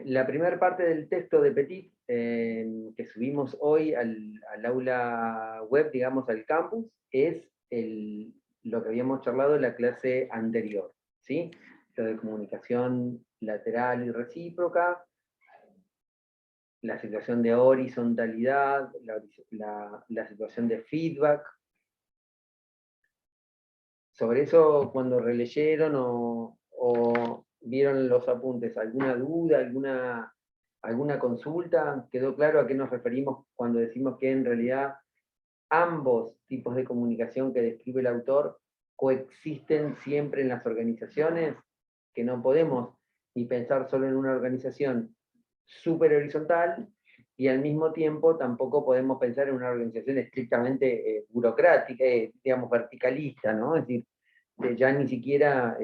La primera parte del texto de Petit, que subimos hoy al aula web, digamos, al campus, es lo que habíamos charlado en la clase anterior, ¿sí? Lo de comunicación lateral y recíproca, la situación de horizontalidad, la situación de feedback. Sobre eso, cuando releyeron o vieron los apuntes, ¿alguna duda, alguna consulta? ¿Quedó claro a qué nos referimos cuando decimos que en realidad ambos tipos de comunicación que describe el autor coexisten siempre en las organizaciones? Que no podemos ni pensar solo en una organización súper horizontal, y al mismo tiempo tampoco podemos pensar en una organización estrictamente burocrática, digamos, verticalista, ¿no? Es decir, ya ni siquiera,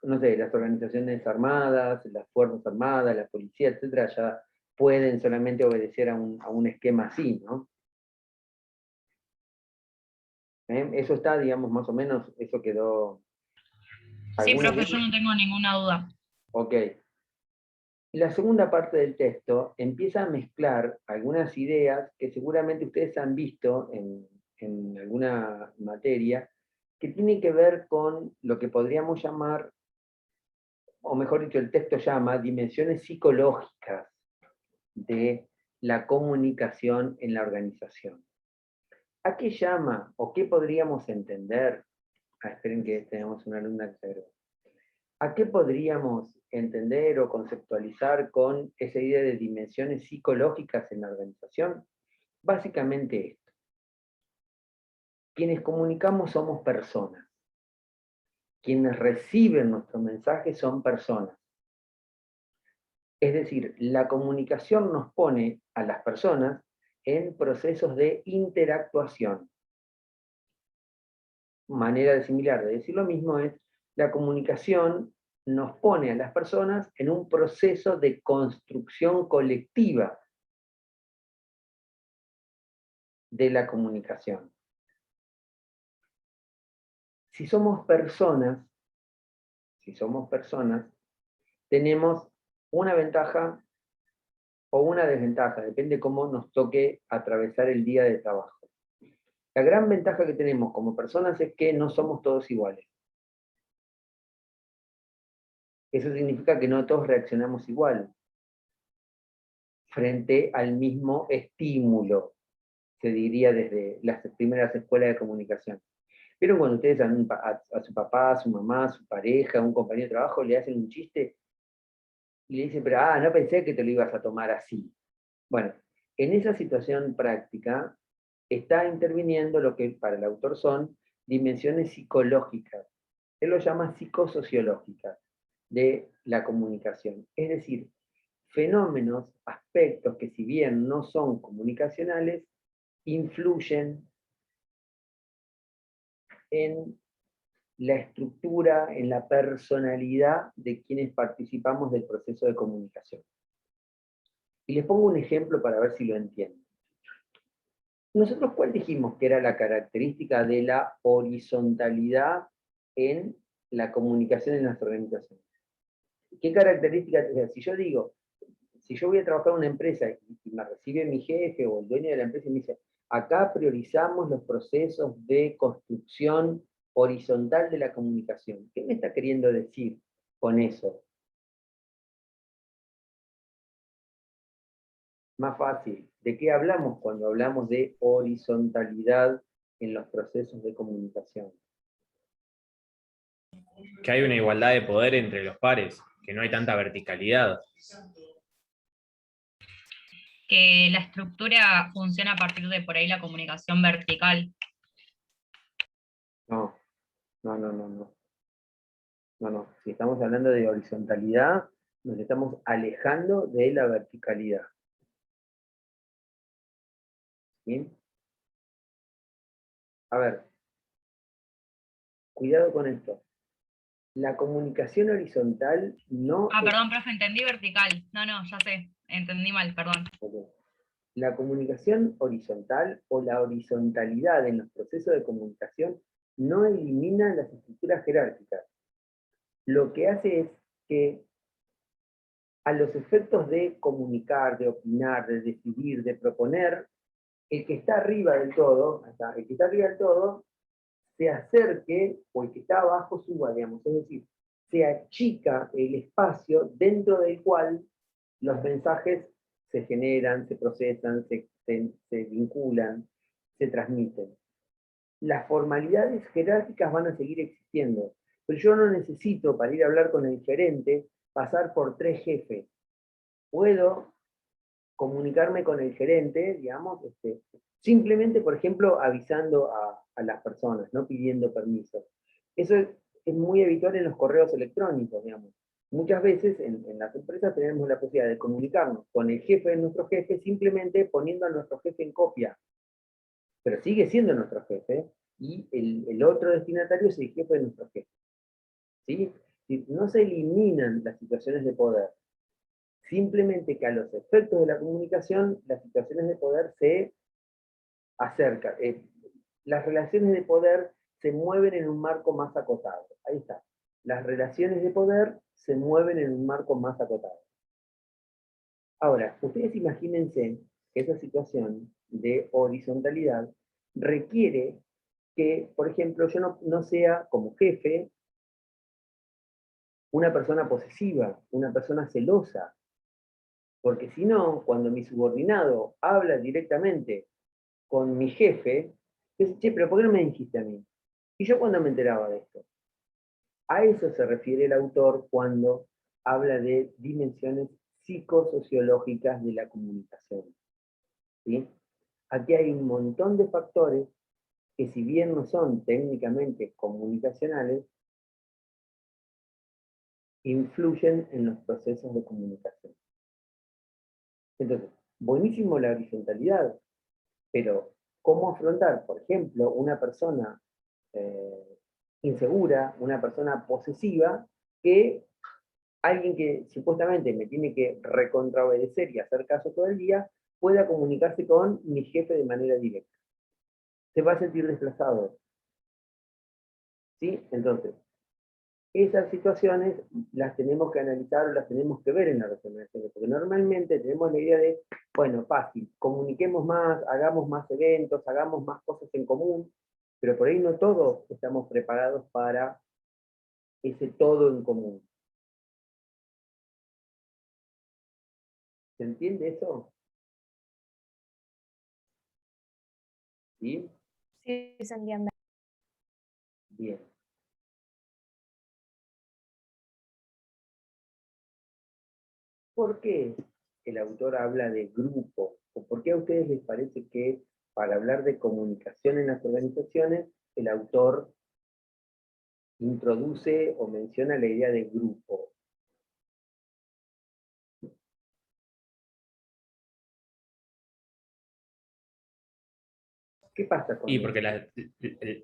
no sé, las organizaciones armadas, las fuerzas armadas, la policía, etcétera, ya pueden solamente obedecer a un esquema así, ¿no? Eso está, digamos, más o menos, eso quedó... Sí, profe, yo no tengo ninguna duda. Ok. La segunda parte del texto empieza a mezclar algunas ideas que seguramente ustedes han visto en alguna materia, que tiene que ver con lo que podríamos llamar, o mejor dicho, el texto llama dimensiones psicológicas de la comunicación en la organización. ¿A qué llama o qué podríamos entender? Esperen que tenemos una alumna que se agregó. ¿A qué podríamos entender o conceptualizar con esa idea de dimensiones psicológicas en la organización? Básicamente esto. Quienes comunicamos somos personas. Quienes reciben nuestro mensaje son personas. Es decir, la comunicación nos pone a las personas en procesos de interactuación. Manera de similar de decir lo mismo es, la comunicación nos pone a las personas en un proceso de construcción colectiva de la comunicación. Si somos personas, tenemos una ventaja o una desventaja, depende cómo nos toque atravesar el día de trabajo. La gran ventaja que tenemos como personas es que no somos todos iguales. Eso significa que no todos reaccionamos igual frente al mismo estímulo, se diría desde las primeras escuelas de comunicación. Pero cuando ustedes a su papá, a su mamá, a su pareja, a un compañero de trabajo, le hacen un chiste y le dicen, pero no pensé que te lo ibas a tomar así. Bueno, en esa situación práctica está interviniendo lo que para el autor son dimensiones psicológicas. Él lo llama psicosociológicas de la comunicación. Es decir, fenómenos, aspectos que si bien no son comunicacionales, influyen en la estructura, en la personalidad de quienes participamos del proceso de comunicación. Y les pongo un ejemplo para ver si lo entienden. Nosotros, ¿cuál dijimos que era la característica de la horizontalidad en la comunicación en las organizaciones? ¿Qué características? Si yo digo, si yo voy a trabajar en una empresa y me recibe mi jefe o el dueño de la empresa y me dice, acá priorizamos los procesos de construcción horizontal de la comunicación. ¿Qué me está queriendo decir con eso? Más fácil. ¿De qué hablamos cuando hablamos de horizontalidad en los procesos de comunicación? Que hay una igualdad de poder entre los pares, que no hay tanta verticalidad. Que la estructura funciona a partir de por ahí la comunicación vertical. No. Si estamos hablando de horizontalidad, nos estamos alejando de la verticalidad. ¿Bien? A ver, cuidado con esto. La comunicación horizontal no... Perdón, profe, entendí vertical. No, ya sé, entendí mal, perdón. La comunicación horizontal o la horizontalidad en los procesos de comunicación no elimina las estructuras jerárquicas. lo que hace es que a los efectos de comunicar, de opinar, de decidir, de proponer, el que está arriba del todo, el que está arriba del todo, se acerque, o el que está abajo suba, digamos, es decir, se achica el espacio dentro del cual los mensajes se generan, se procesan, se vinculan, se transmiten. Las formalidades jerárquicas van a seguir existiendo, pero yo no necesito, para ir a hablar con el gerente, pasar por 3 jefes. Puedo comunicarme con el gerente, digamos, simplemente, por ejemplo, avisando a las personas, no pidiendo permiso. Eso es muy habitual en los correos electrónicos, digamos. Muchas veces en las empresas tenemos la posibilidad de comunicarnos con el jefe de nuestro jefe simplemente poniendo a nuestro jefe en copia. Pero sigue siendo nuestro jefe, y el otro destinatario es el jefe de nuestro jefe. ¿Sí? No se eliminan las situaciones de poder, simplemente que a los efectos de la comunicación, las situaciones de poder se acercan. Las relaciones de poder se mueven en un marco más acotado. Ahí está. Las relaciones de poder se mueven en un marco más acotado. Ahora, ustedes imagínense que esa situación de horizontalidad requiere que, por ejemplo, yo no sea como jefe una persona posesiva, una persona celosa, porque si no, cuando mi subordinado habla directamente con mi jefe, dice, che, pero ¿por qué no me dijiste a mí? ¿Y yo cuándo me enteraba de esto? A eso se refiere el autor cuando habla de dimensiones psicosociológicas de la comunicación. ¿Sí? Aquí hay un montón de factores que, si bien no son técnicamente comunicacionales, influyen en los procesos de comunicación. Entonces, buenísimo la horizontalidad, pero ¿cómo afrontar, por ejemplo, una persona insegura, una persona posesiva, que alguien que supuestamente me tiene que recontraobedecer y hacer caso todo el día, pueda comunicarse con mi jefe de manera directa? Se va a sentir desplazado. ¿Sí? Entonces, esas situaciones las tenemos que analizar o las tenemos que ver en la resonancia, porque normalmente tenemos la idea de, bueno, fácil, comuniquemos más, hagamos más eventos, hagamos más cosas en común, pero por ahí no todos estamos preparados para ese todo en común. ¿Se entiende eso? ¿Sí? Sí, se entiende. Bien. ¿Por qué el autor habla de grupo? ¿O por qué a ustedes les parece que para hablar de comunicación en las organizaciones, el autor introduce o menciona la idea de grupo? ¿Qué pasa con Y porque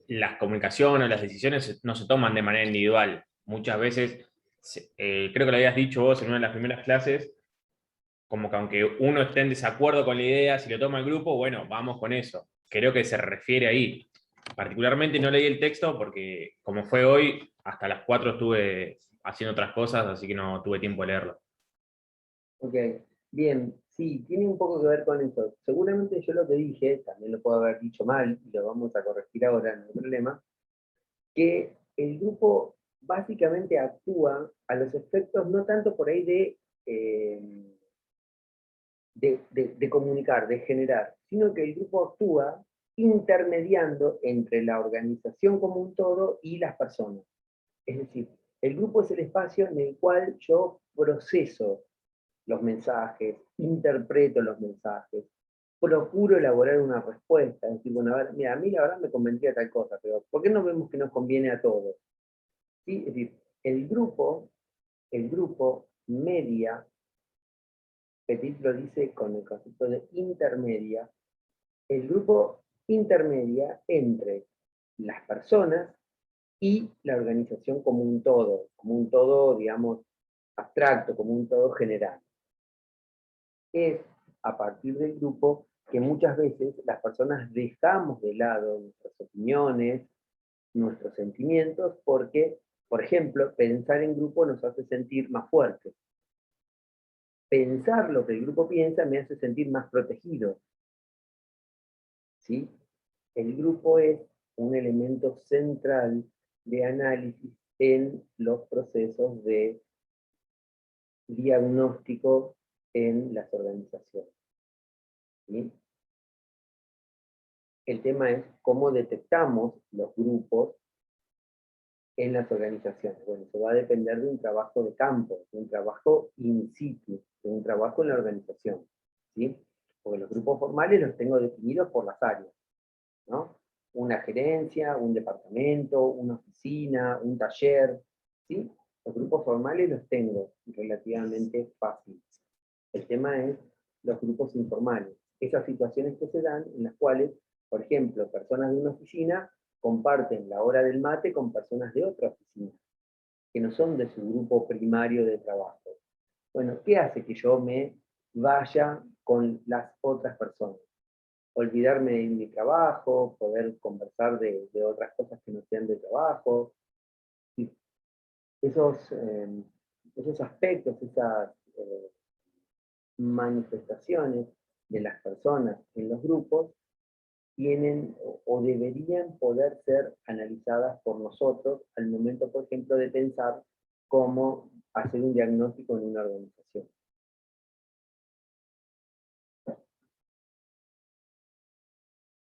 las comunicaciones, las decisiones no se toman de manera individual. Muchas veces, creo que lo habías dicho vos en una de las primeras clases, como que aunque uno esté en desacuerdo con la idea, si lo toma el grupo, bueno, vamos con eso. Creo que se refiere ahí. Particularmente no leí el texto porque, como fue hoy, hasta las 4 estuve haciendo otras cosas, así que no tuve tiempo de leerlo. Ok, bien, sí, tiene un poco que ver con eso. Seguramente yo lo que dije, también lo puedo haber dicho mal, y lo vamos a corregir ahora, no hay problema, que el grupo básicamente actúa a los efectos no tanto por ahí de comunicar, de generar, sino que el grupo actúa intermediando entre la organización como un todo y las personas. Es decir, el grupo es el espacio en el cual yo proceso los mensajes, interpreto los mensajes, procuro elaborar una respuesta. Es decir, bueno, a ver, mira, a mí la verdad me convendría tal cosa, pero ¿por qué no vemos que nos conviene a todos? ¿Sí? Es decir, el grupo media, Petit lo dice con el concepto de intermedia, el grupo intermedia entre las personas y la organización como un todo, digamos, abstracto, como un todo general. Es a partir del grupo que muchas veces las personas dejamos de lado nuestras opiniones, nuestros sentimientos, porque Por ejemplo, pensar en grupo nos hace sentir más fuertes. Pensar lo que el grupo piensa me hace sentir más protegido. ¿Sí? El grupo es un elemento central de análisis en los procesos de diagnóstico en las organizaciones. ¿Sí? El tema es cómo detectamos los grupos en las organizaciones. Bueno, eso va a depender de un trabajo de campo, de un trabajo in situ, de un trabajo en la organización. ¿Sí? Porque los grupos formales los tengo definidos por las áreas, ¿no? Una gerencia, un departamento, una oficina, un taller, ¿sí? Los grupos formales los tengo relativamente fácil. El tema es los grupos informales. Esas situaciones que se dan en las cuales, por ejemplo, personas de una oficina comparten la hora del mate con personas de otra oficina, que no son de su grupo primario de trabajo. Bueno, ¿qué hace que yo me vaya con las otras personas? Olvidarme de mi trabajo, poder conversar de otras cosas que no sean de trabajo. Y esos aspectos, esas manifestaciones de las personas en los grupos tienen o deberían poder ser analizadas por nosotros al momento, por ejemplo, de pensar cómo hacer un diagnóstico en una organización.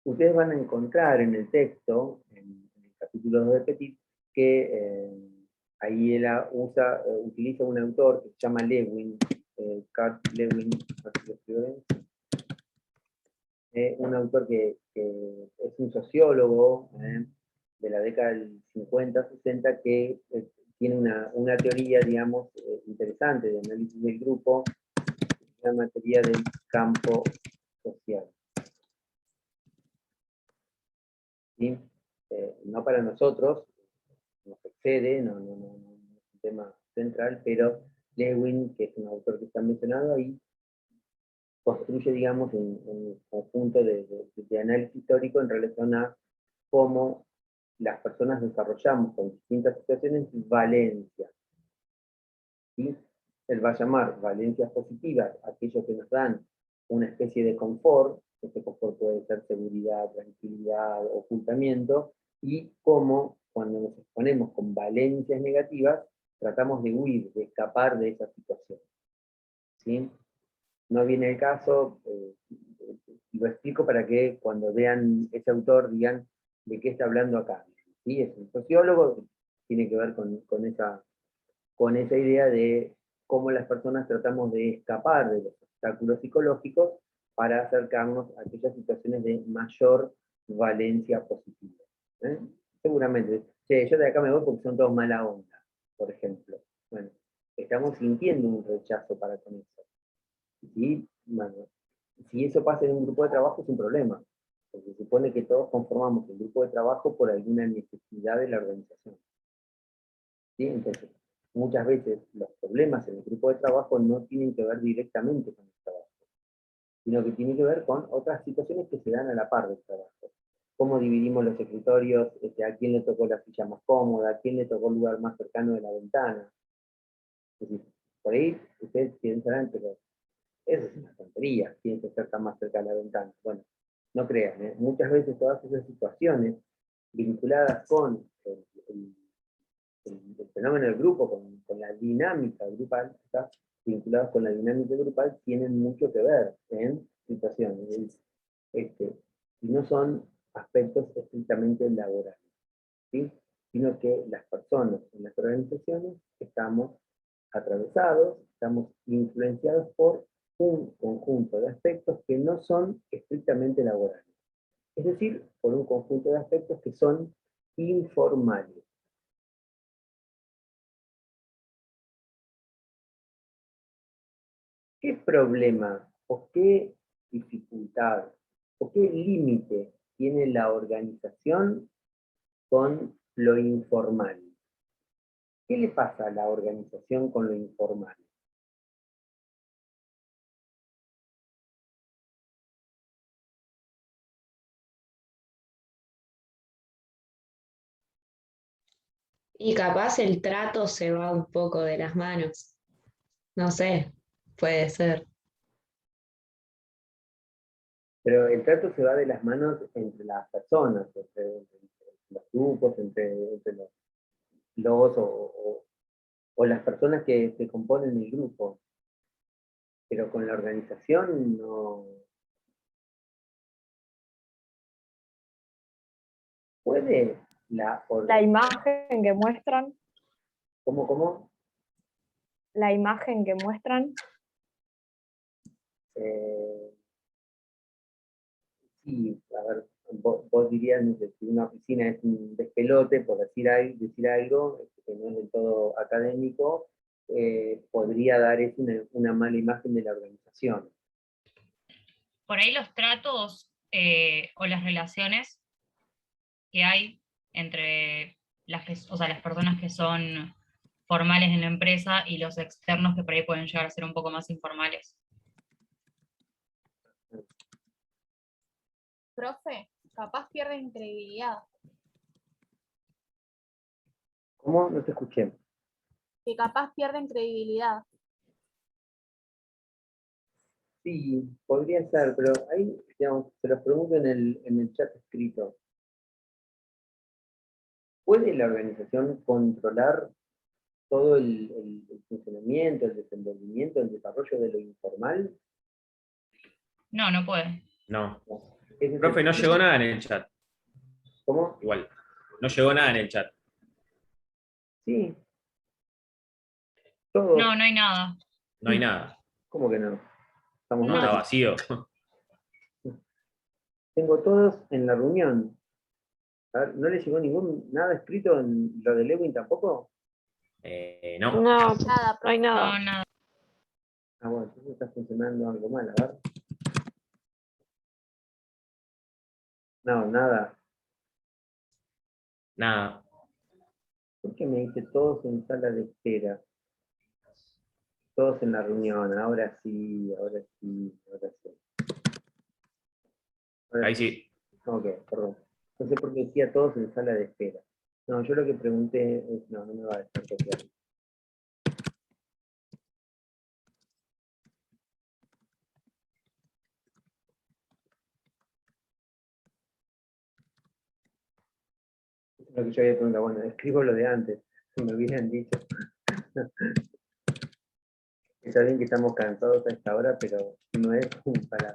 Ustedes van a encontrar en el texto, en el capítulo 2 de Petit, que ahí él utiliza un autor que se llama Lewin, Kurt Lewin, un autor que es un sociólogo de la década del 50, 60, que tiene una teoría, digamos, interesante de análisis del grupo, la materia del campo social. ¿Sí? No para nosotros, nos excede, no es un tema central, pero Lewin, que es un autor que está mencionado ahí, construye, digamos, un conjunto de análisis histórico en relación a cómo las personas desarrollamos con distintas situaciones valencias. ¿Sí? Él va a llamar valencias positivas aquellos que nos dan una especie de confort, este confort puede ser seguridad, tranquilidad, ocultamiento, y cómo cuando nos exponemos con valencias negativas, tratamos de huir, de escapar de esa situación. ¿Sí? No viene el caso, lo explico para que cuando vean ese autor digan de qué está hablando acá. ¿Sí? Es un sociólogo, tiene que ver con esa idea de cómo las personas tratamos de escapar de los obstáculos psicológicos para acercarnos a aquellas situaciones de mayor valencia positiva. ¿Eh? Seguramente, che, yo de acá me voy porque son todos mala onda, por ejemplo. Bueno, estamos sintiendo un rechazo para con eso. Y, bueno, si eso pasa en un grupo de trabajo es un problema, porque se supone que todos conformamos el grupo de trabajo por alguna necesidad de la organización. ¿Sí? Entonces, muchas veces los problemas en el grupo de trabajo no tienen que ver directamente con el trabajo, sino que tienen que ver con otras situaciones que se dan a la par del trabajo. Cómo dividimos los escritorios, a quién le tocó la silla más cómoda, a quién le tocó el lugar más cercano de la ventana. Es decir, por ahí ustedes piensan, pero eso es una tontería, tiene que estar tan más cerca de la ventana. Bueno, no crean, muchas veces todas esas situaciones vinculadas con el fenómeno del grupo, con la dinámica grupal, ¿está? Vinculados con la dinámica grupal, tienen mucho que ver en situaciones, y no son aspectos estrictamente laborales, ¿sí? Sino que las personas en las organizaciones estamos atravesados, estamos influenciados por un conjunto de aspectos que no son estrictamente laborales. Es decir, por un conjunto de aspectos que son informales. ¿Qué problema o qué dificultad o qué límite tiene la organización con lo informal? ¿Qué le pasa a la organización con lo informal? Y capaz el trato se va un poco de las manos. No sé, puede ser. Pero el trato se va de las manos entre las personas, entre los grupos, entre los o las personas que componen el grupo. Pero con la organización no puede La organización. imagen que muestran, ¿Cómo? la imagen que muestran, Eh, sí, a ver, vos dirías, no sé, si una oficina es un despelote, por decir algo que no es del todo académico, podría dar eso una mala imagen de la organización. Por ahí los tratos o las relaciones que hay entre o sea, las personas que son formales en la empresa y los externos que por ahí pueden llegar a ser un poco más informales. Profe, capaz pierden credibilidad. ¿Cómo? No te escuché. Que capaz pierden credibilidad. Sí, podría ser, pero ahí, digamos, se los pregunto en el chat escrito. ¿Puede la organización controlar todo el funcionamiento, el desenvolvimiento, el desarrollo de lo informal? No, no puede. No. Ese es Profe, el- no llegó nada en el chat. ¿Cómo? Igual. No llegó nada en el chat. Sí, todos. No, no hay nada. No hay nada. ¿Cómo que no? Estamos No. Está mal. vacío. Tengo todos en la reunión. A ver, ¿no le llegó nada escrito en lo de Lewin tampoco? No. no, Nada, no hay profe. nada. No, nada. Ah, bueno, entonces está funcionando algo mal, a ver. No, nada. Nada. ¿Por qué me dice todos en sala de espera? Todos en la reunión, ahora sí, ahora sí, ahora sí. Ahora Ahí sí. Ok, perdón. No sé por qué decía todos en sala de espera. No, yo lo que pregunté es, no me va a dejar copiar. Eso es lo que yo había preguntado. Bueno, escribo lo de antes, si me hubieran dicho. Está bien que estamos cansados a esta hora, pero no es para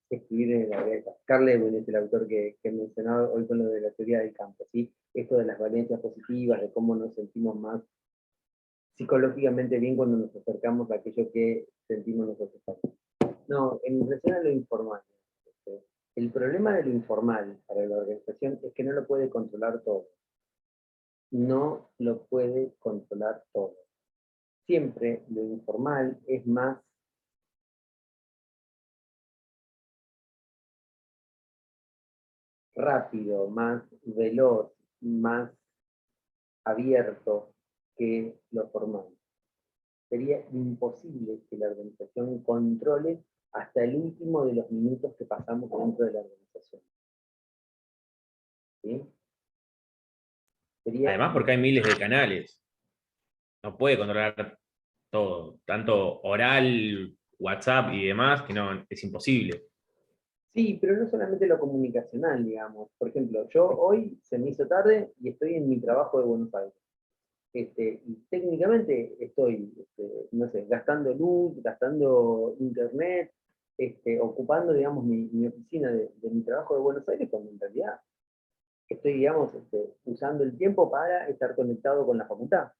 escribir en la cabeza. Carl Lewin es el autor que mencionaba hoy con lo de la teoría del campo, ¿sí? Esto de las valencias positivas, de cómo nos sentimos más psicológicamente bien cuando nos acercamos a aquello que sentimos nosotros. No, en relación a lo informal, el problema de lo informal para la organización es que no lo puede controlar todo. No lo puede controlar todo. Siempre lo informal es más rápido, más veloz, más abierto que lo formal. Sería imposible que la organización controle hasta el último de los minutos que pasamos dentro de la organización. ¿Sí? Sería, Además, porque hay miles de canales. No puede controlar todo. Tanto oral, WhatsApp y demás, que no, es imposible. sí, pero no solamente lo comunicacional, digamos. Por ejemplo, yo hoy se me hizo tarde y estoy en mi trabajo de Buenos Aires. Y técnicamente estoy, no sé, gastando luz, gastando internet, ocupando, digamos, mi oficina de mi trabajo de Buenos Aires, cuando en realidad estoy, digamos, usando el tiempo para estar conectado con la facultad.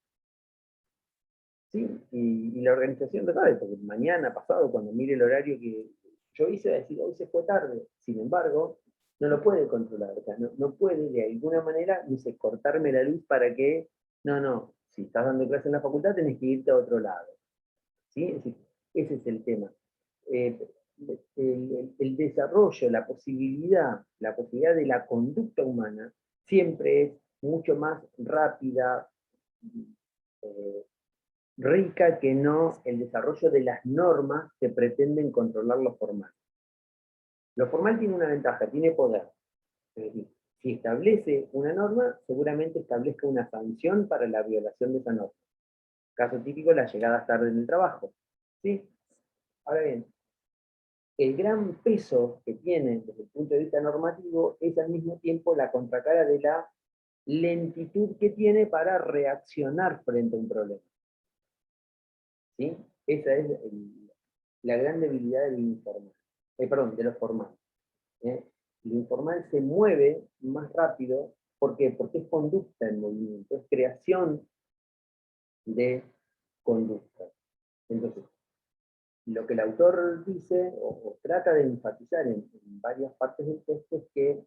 ¿Sí? Y la organización lo sabe, porque mañana, pasado, cuando mire el horario que yo hice, va a decir, hoy se fue tarde. Sin embargo, no lo puede controlar, o sea, no puede de alguna manera, dice, cortarme la luz para que, no, si estás dando clase en la facultad tenés que irte a otro lado. ¿Sí? Es decir, ese es el tema. El desarrollo, la posibilidad de la conducta humana siempre es mucho más rápida, eh, rica que no el desarrollo de las normas que pretenden controlar lo formal. Lo formal tiene una ventaja, tiene poder. Es decir, si establece una norma, seguramente establezca una sanción para la violación de esa norma. Caso típico, la llegada tarde en el trabajo. ¿Sí? Ahora bien, el gran peso que tiene desde el punto de vista normativo es al mismo tiempo la contracara de la lentitud que tiene para reaccionar frente a un problema. ¿Sí? Esa es la gran debilidad del informal. Perdón, de lo formal. Lo informal se mueve más rápido. ¿Por qué? Porque es conducta en movimiento, es creación de conducta. Entonces, lo que el autor dice o trata de enfatizar en varias partes del texto es que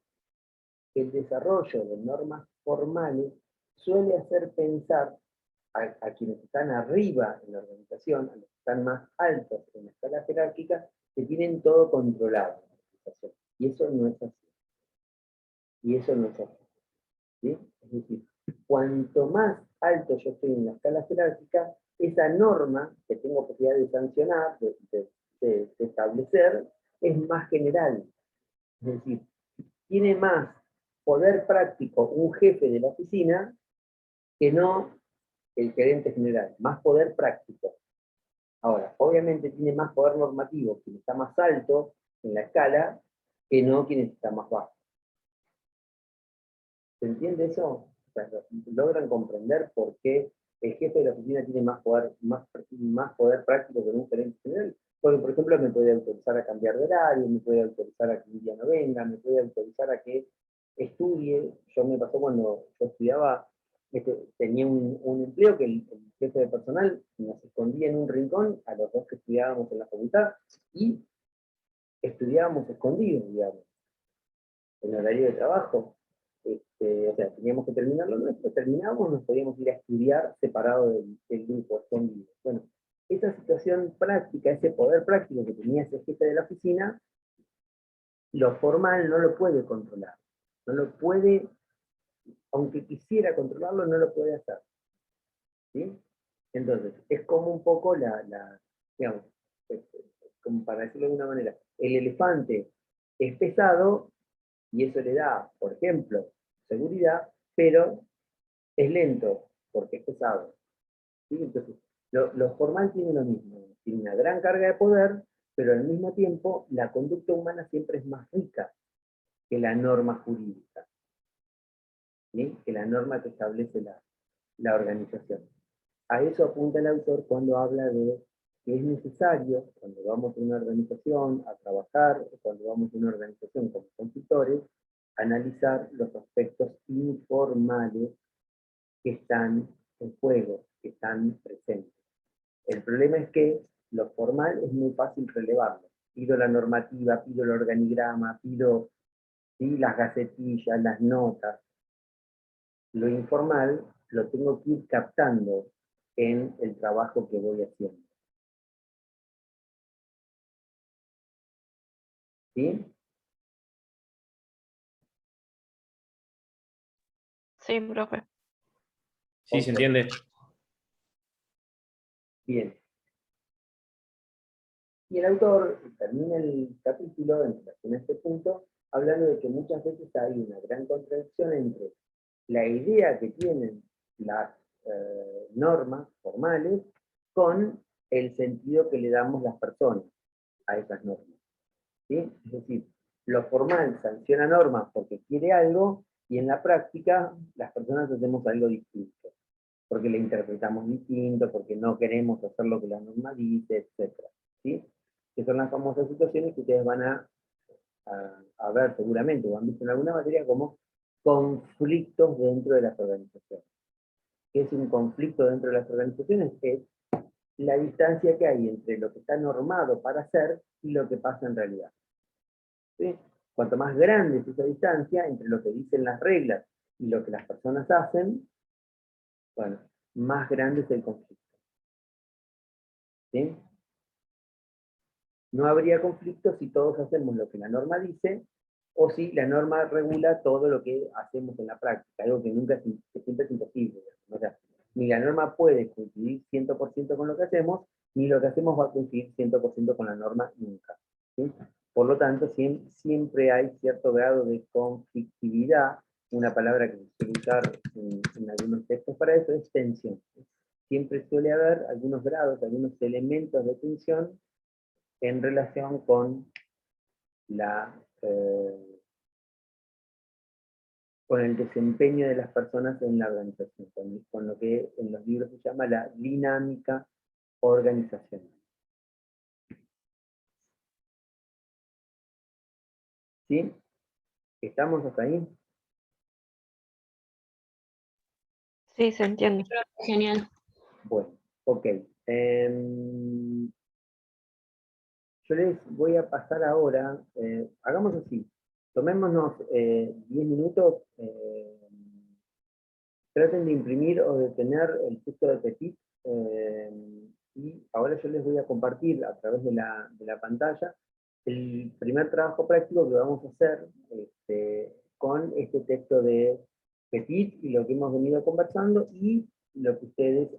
el desarrollo de normas formales suele hacer pensar a quienes están arriba en la organización, a los que están más altos en la escala jerárquica, que tienen todo controlado en la organización. Y eso no es así. Y eso no es así. ¿Sí? Es decir, cuanto más alto yo estoy en la escala jerárquica, esa norma que tengo posibilidad de sancionar, de establecer, es más general. Es decir, tiene más poder práctico un jefe de la oficina que no el gerente general, más poder práctico. Ahora, obviamente tiene más poder normativo quien está más alto en la escala que no quien está más bajo. ¿Se entiende eso? O sea, ¿logran comprender por qué el jefe de la oficina tiene más poder práctico que un gerente general? Porque, por ejemplo, me puede autorizar a cambiar de horario, me puede autorizar a que un día no venga, me puede autorizar a que estudie. Yo me pasó cuando yo estudiaba, tenía un empleo que el jefe de personal nos escondía en un rincón a los dos que estudiábamos en la facultad y estudiábamos escondidos, digamos, en horario de trabajo. O sea, teníamos que terminar lo nuestro, terminábamos, nos podíamos ir a estudiar separado del grupo, escondido. Bueno, esa situación práctica, ese poder práctico que tenía ese jefe de la oficina, lo formal no lo puede controlar. No lo puede, aunque quisiera controlarlo, no lo puede hacer. ¿Sí? Entonces, es como un poco digamos, como para decirlo de una manera, el elefante es pesado y eso le da, por ejemplo, seguridad, pero es lento porque es pesado. ¿Sí? Entonces, lo formal tiene lo mismo, tiene una gran carga de poder, pero al mismo tiempo la conducta humana siempre es más rica que la norma jurídica, ¿sí? Que la norma que establece la organización. A eso apunta el autor cuando habla de que es necesario, cuando vamos a una organización a trabajar, o cuando vamos a una organización como consultores, analizar los aspectos informales que están en juego, que están presentes. El problema es que lo formal es muy fácil relevarlo. Pido la normativa, pido el organigrama, pido, ¿sí?, las gacetillas, las notas. Lo informal lo tengo que ir captando en el trabajo que voy haciendo. ¿Sí? Sí, profe. Sí, se entiende. Bien. Y el autor termina el capítulo en relación a este punto hablando de que muchas veces hay una gran contradicción entre la idea que tienen las normas formales con el sentido que le damos las personas a esas normas. ¿Sí? Es decir, lo formal sanciona normas porque quiere algo y en la práctica las personas hacemos algo distinto, porque le interpretamos distinto, porque no queremos hacer lo que la norma dice, etc. ¿Sí? Que son las famosas situaciones que ustedes van a ver seguramente, o han visto en alguna materia como conflictos dentro de las organizaciones. ¿Qué es un conflicto dentro de las organizaciones? Es la distancia que hay entre lo que está normado para hacer y lo que pasa en realidad. ¿Sí? Cuanto más grande es esa distancia entre lo que dicen las reglas y lo que las personas hacen, bueno, más grande es el conflicto. ¿Sí? No habría conflicto si todos hacemos lo que la norma dice, o si la norma regula todo lo que hacemos en la práctica, algo que siempre es imposible. O sea, ni la norma puede coincidir 100% con lo que hacemos, ni lo que hacemos va a coincidir 100% con la norma nunca. ¿Sí? Por lo tanto, siempre hay cierto grado de conflictividad una palabra que se suele usar en algunos textos para eso, es tensión. Siempre suele haber algunos grados, algunos elementos de tensión en relación con con el desempeño de las personas en la organización, con lo que en los libros se llama la dinámica organizacional. ¿Sí? ¿Estamos hasta ahí? Sí, se entiende. Genial. Bueno, ok. Yo les voy a pasar ahora, hagamos así, tomémonos 10 minutos, traten de imprimir o de tener el texto de Petit, y ahora yo les voy a compartir a través de la pantalla el primer trabajo práctico que vamos a hacer con este texto de Petit y lo que hemos venido conversando y lo que ustedes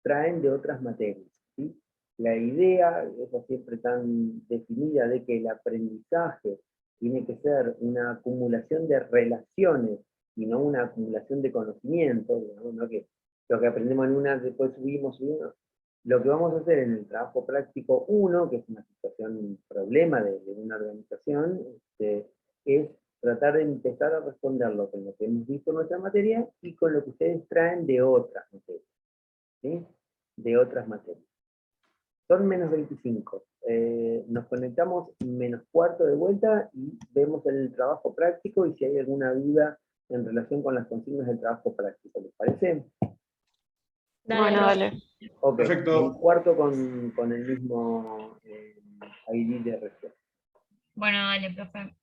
traen de otras materias, ¿sí? La idea, esa siempre tan definida, de que el aprendizaje tiene que ser una acumulación de relaciones y no una acumulación de conocimientos, digamos, ¿no? Que lo que aprendemos en una, después subimos. Lo que vamos a hacer en el trabajo práctico 1, que es una situación, un problema de una organización, es tratar de empezar a responderlo con lo que hemos visto en nuestra materia y con lo que ustedes traen de otras materias. ¿Sí? De otras materias. Son menos 25. Nos conectamos menos cuarto de vuelta y vemos el trabajo práctico y si hay alguna duda en relación con las consignas del trabajo práctico. ¿Les parece? Bueno, dale. Ok. Perfecto. Un cuarto con el mismo ID de región. Bueno, dale, profe.